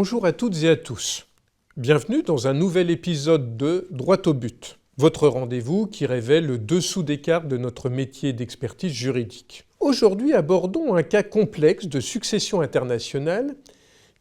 Bonjour à toutes et à tous. Bienvenue dans un nouvel épisode de Droit au but, votre rendez-vous qui révèle le dessous des cartes de notre métier d'expertise juridique. Aujourd'hui, abordons un cas complexe de succession internationale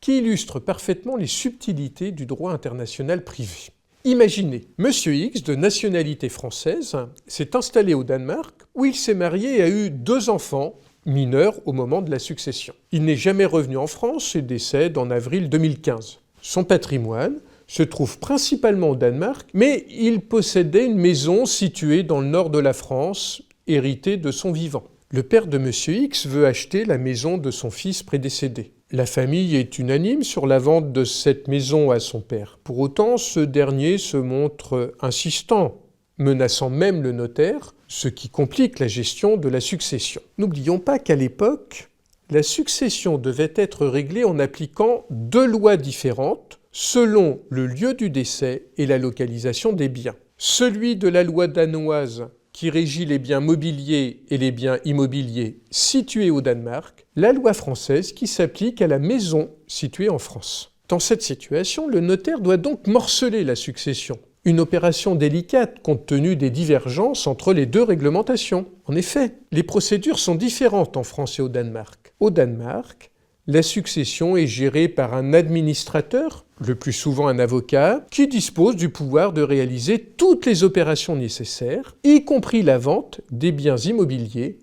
qui illustre parfaitement les subtilités du droit international privé. Imaginez, Monsieur X, de nationalité française, s'est installé au Danemark où il s'est marié et a eu 2 enfants, mineur au moment de la succession. Il n'est jamais revenu en France et décède en avril 2015. Son patrimoine se trouve principalement au Danemark, mais il possédait une maison située dans le nord de la France, héritée de son vivant. Le père de Monsieur X veut acheter la maison de son fils prédécédé. La famille est unanime sur la vente de cette maison à son père. Pour autant, ce dernier se montre insistant, menaçant même le notaire, ce qui complique la gestion de la succession. N'oublions pas qu'à l'époque, la succession devait être réglée en appliquant 2 lois différentes selon le lieu du décès et la localisation des biens. Celui de la loi danoise qui régit les biens mobiliers et les biens immobiliers situés au Danemark, la loi française qui s'applique à la maison située en France. Dans cette situation, le notaire doit donc morceler la succession. Une opération délicate compte tenu des divergences entre les 2 réglementations. En effet, les procédures sont différentes en France et au Danemark. Au Danemark, la succession est gérée par un administrateur, le plus souvent un avocat, qui dispose du pouvoir de réaliser toutes les opérations nécessaires, y compris la vente des biens immobiliers,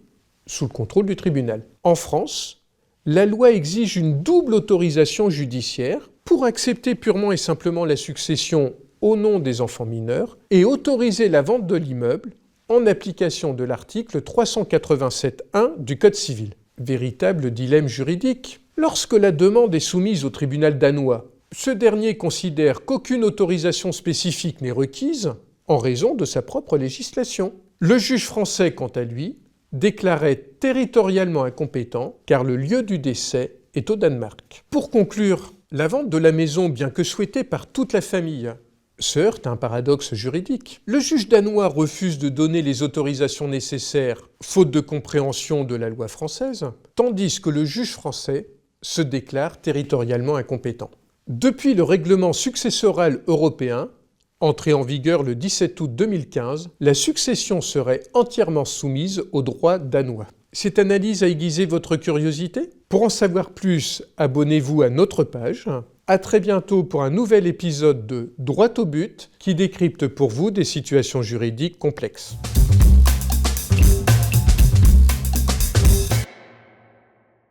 sous le contrôle du tribunal. En France, la loi exige une double autorisation judiciaire pour accepter purement et simplement la succession au nom des enfants mineurs et autoriser la vente de l'immeuble en application de l'article 387.1 du Code civil. Véritable dilemme juridique. Lorsque la demande est soumise au tribunal danois, ce dernier considère qu'aucune autorisation spécifique n'est requise en raison de sa propre législation. Le juge français, quant à lui, déclarait territorialement incompétent car le lieu du décès est au Danemark. Pour conclure, la vente de la maison, bien que souhaitée par toute la famille, se heurte à un paradoxe juridique. Le juge danois refuse de donner les autorisations nécessaires, faute de compréhension de la loi française, tandis que le juge français se déclare territorialement incompétent. Depuis le règlement successoral européen, entré en vigueur le 17 août 2015, la succession serait entièrement soumise au droit danois. Cette analyse a aiguisé votre curiosité ? Pour en savoir plus, abonnez-vous à notre page. À très bientôt pour un nouvel épisode de Droit au but qui décrypte pour vous des situations juridiques complexes.